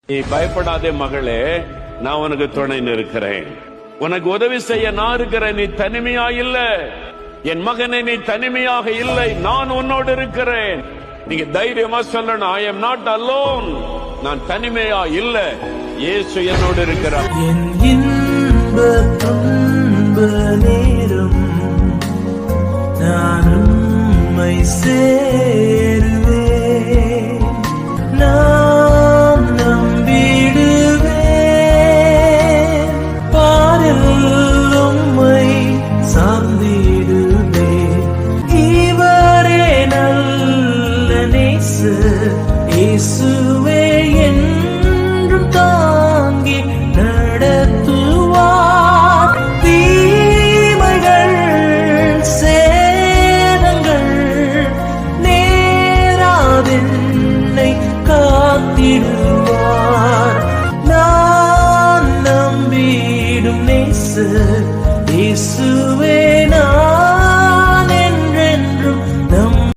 நீ பயப்படாதே மகளே, நான் உனக்கு துணை நிற்கிறேன். உனக்கு உதவி செய்ய நான் இருக்கிறேன். நீ தனிமையா இல்ல என் மகனே, நீ தனிமையாக இல்லை, நான் உன்னோடு இருக்கிறேன். நீங்க தைரியமா சொல்லணும், ஐ எம் நாட் அலோன். நான் தனிமையா இல்ல, இயேசு என்னோடு இருக்கிறார். என் இன்ப துன்ப நேரம் நான் உம்மை சேருவேன். நான் நம்பிடுவேன், பாரில் உம்மை சார்ந்திடுவேன். இவரே நல்ல நேசர், இயேசுவே என்றும் தாங்கி நடத்துவார். தீமைகள் சேதங்கள் நேராதென்னை காத்திடுவார். நான் நம்பிடும் நேசர் இயேசுவே. நான்